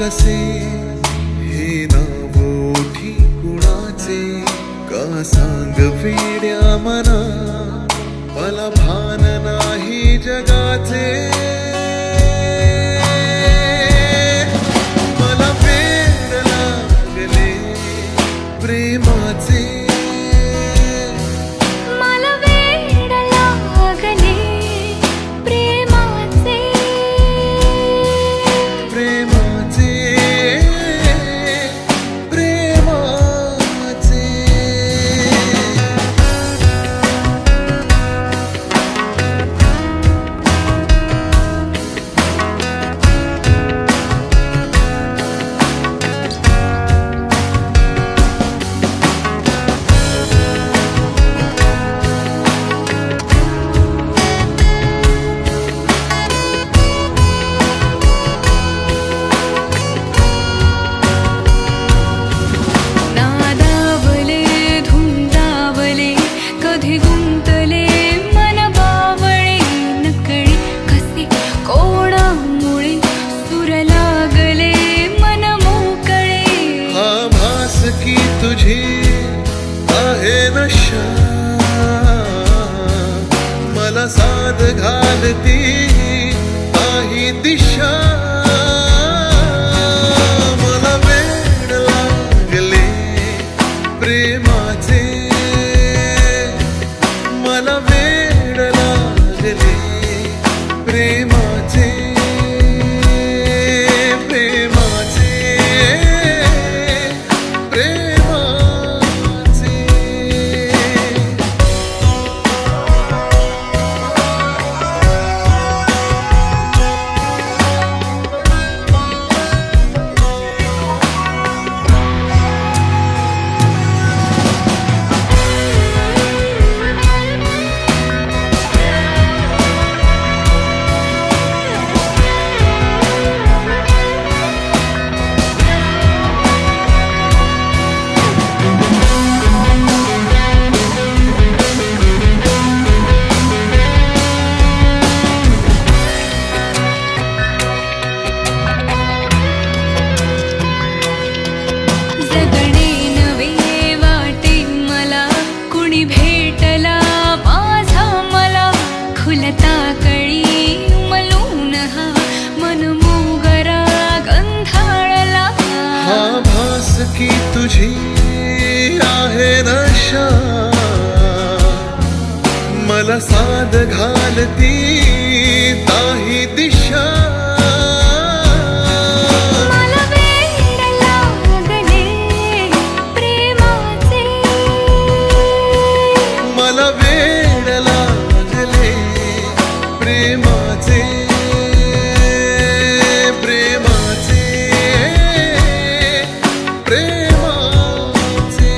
कसे हे नाव ओठी कुणाचे का सांग वेड्या मना मला भान नाही जगाचे मला वेड लागले प्रेमाचे मला वेड लागले प्रेमाचे प्रेमाचे प्रेमाचे नादावले धुंदावले कधी गुंतले मन बावळे नकळी कसे कोणामुळे सूर लागले मन मोकळे हा भास की तुझी आहे नशा मला साध घालती काही दिशा मला वेड लागले प्रेमाचे मला वेड लागले प्रेमाचे प्रेमाचे प्रेमाचे जगणे नवे वाटे मला कुणी भेटला माझा मला खुलता कळी उमलून हा मन मोगरा गंधाळला हा भास की तुझी आहे नशा मला साध घालती काही दिशा मला वेड लागले प्रेमाचे मला वेड लागले प्रेमाचे प्रेमाचे प्रेमाचे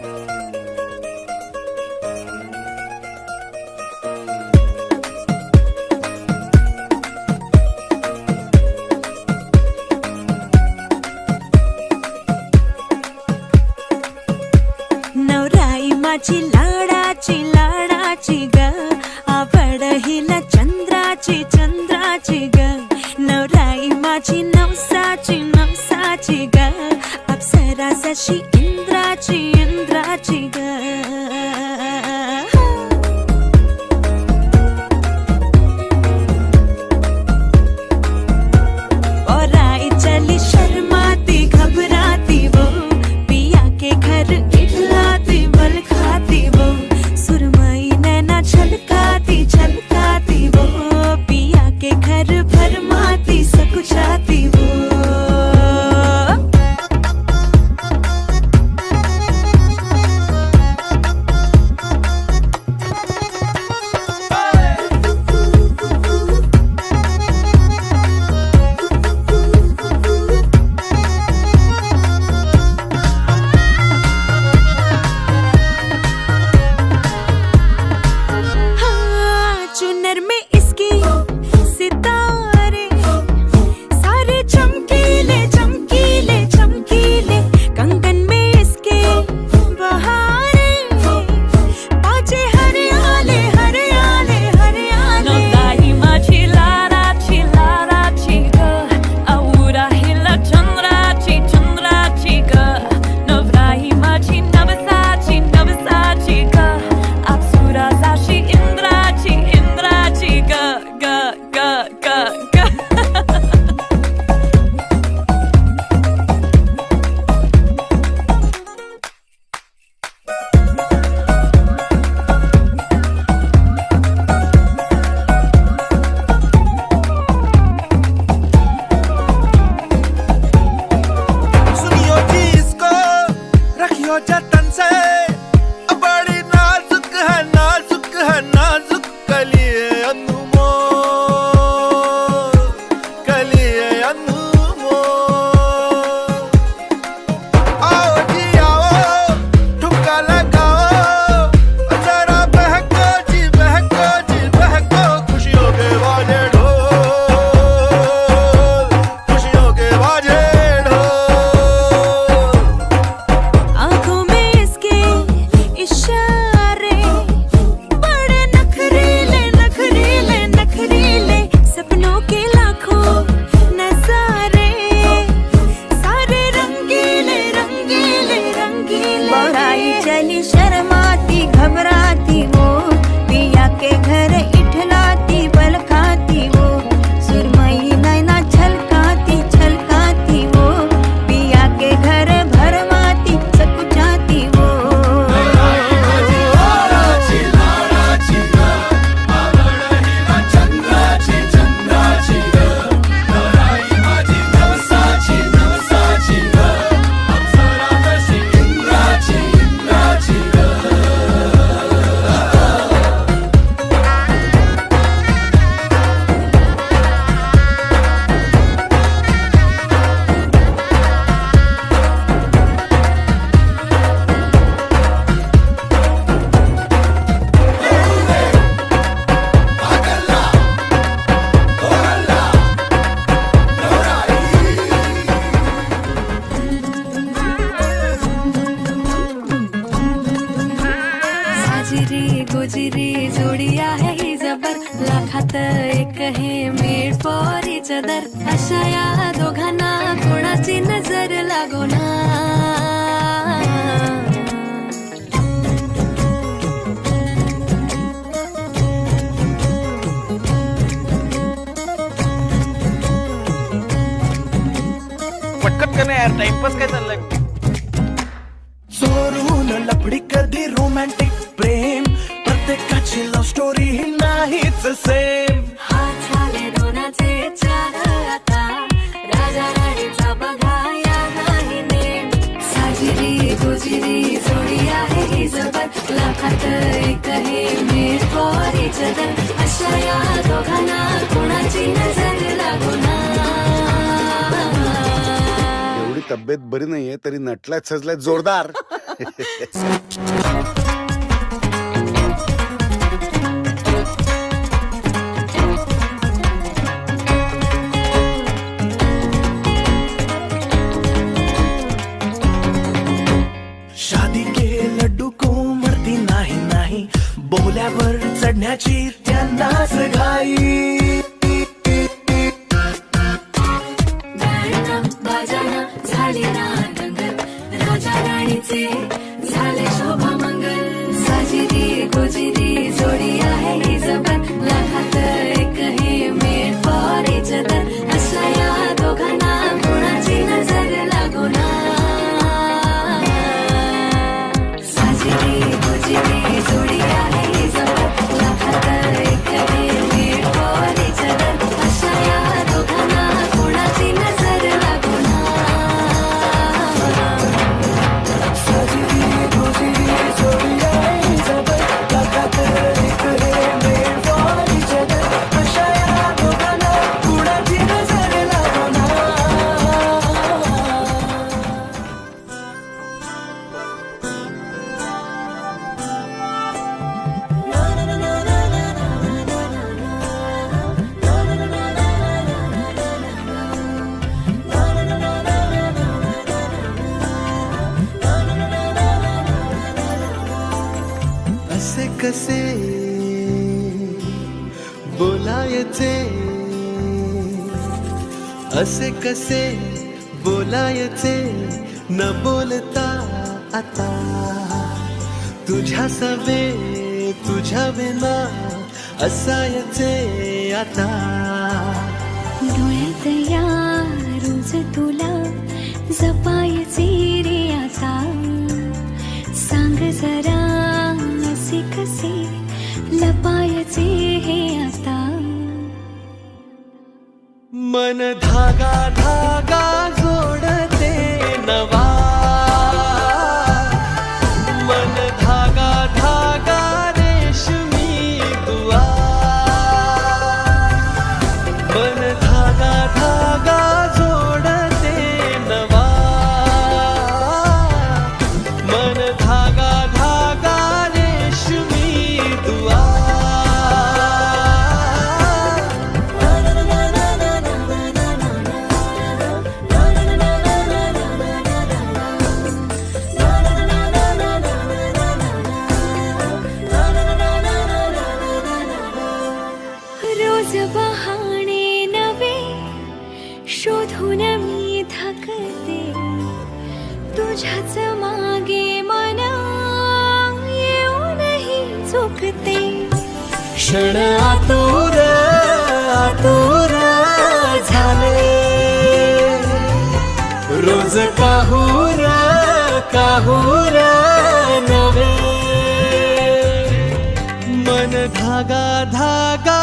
नवराई माझी लाडाची लाडाची ग, आवड हिला चंद्राची चंद्राची ग. नवराई माझी नवसाची नवसाची ग, अप्सरा जशी इंद्राची इंद्राची ग. और आई चली शर्माती घबराती वो, पिया के घर इठलाती बल खाती वो, सुरमई नैना छलकाती छलकाती वो, पिया के घर भरमाती सकुचाती वो. चुनर में इसकी सितारे सारे चमकीले चमकीले चमकीले, कंगन में इसके बहारे बाजे हरियाले हरियाले हरियाले. नवराई माझी लाडाची लाडाची ग, आवडा हिला चंद्राची चंद्राची ग. नवराई माझी नवसाची नवसाची ग, अप्सरा जशी इंद्राची इंद्राची ग ग ग ग ग. सुनियो जी इसको, रखियो जतन से, बड़ी नाजुक है नाजुक है नाजुक कलिए अनमोल, कलिए अनमोल. आओ जी आओ, ठुमका लगाओ, जरा बहको जी बहको जी बहको, खुशियों के बाजे ढोल, खुशियों के बाजे ढोल. आंखों में इसके इशारे बड़े नखरीले नखरीले नखरीले, सपनों के लाखों नजारे सारे रंगीले रंगीले रंगीले. बढ़ाई चली शर्माती घबराती वो, पिया के घर इठलाती बल खाती वो, सुरमई नैना छलकाती छलकाती वो, पिया के घर भरमाती सकुचाती वो. साजिरी गोजिरी जोडी आहे ही जबर, लाखात एक हे मेड फॉर इच अदर. अशा या दोघांना कोणाची नजर लागो ना. पटकन करणे यार, टाइमपास काय चाललंय. चोरून लपडी कधी रोमॅन्टिक प्रेम, प्रत्येकाची लव्ह स्टोरी ही नाहीच सेम. हात झाले दोनाचे चार आता, राजा राणीचा बघा या नाही नेम. साजिरी गोजिरी जोडी आहे ही जबर, लाखात एक हे मेड फॉर इच अदर. अशा या दोघांना कोणाची नजर लागो ना. तब्येत बरी नाहीये तरी नटलाय सजलाय जोरदार. शादी के लड्डू को मरती नाही नाही, बोल्यावर चढण्याची त्यांनाच घाई. गाणं बाजाना झाले ना दंगल, राजा राणीचे झाले शोभा मंगल. साजिरी गोजिरी जोडी आहे ही जबर, लाखात एक हे मेड फॉर इच अदर. अशा या दोघांना कोणाची नजर लागो ना. साजिरी गोजिरी जोडी आहे ही जबर, लाखात एक हे मेड फॉर इच अदर. अशा या दोघांना कोणाची नजर लागो ना. साजिरी गोजिरी जोडी आहे जबर, लाखात एक हे मेड फॉर इच अदर. अशा या दोघांना कुणाची नजर लागो ना. असे कसे बोलायचे, असे कसे बोलायचे न बोलता आता. तुझ्या सवे तुझ्या विना असायचे आता. डोळ्यात या रोज तुला जपायचे रे आता. सांग जरा असे कसे लपायचे हे आता. मन धागा धागा जोडते नवा, मन धागा धागा रेशमी दुआ. मन धागा धागा जोडते नवा, मन धागा धागा रेशमी दुआ. रोज बहाणे नवे शोधून मी थकते. तुझ्याच मागे मन येऊनही चुकते. क्षण आतुर आतुर झाले, रोज काहूर काहूर नवे. मन धागा धागा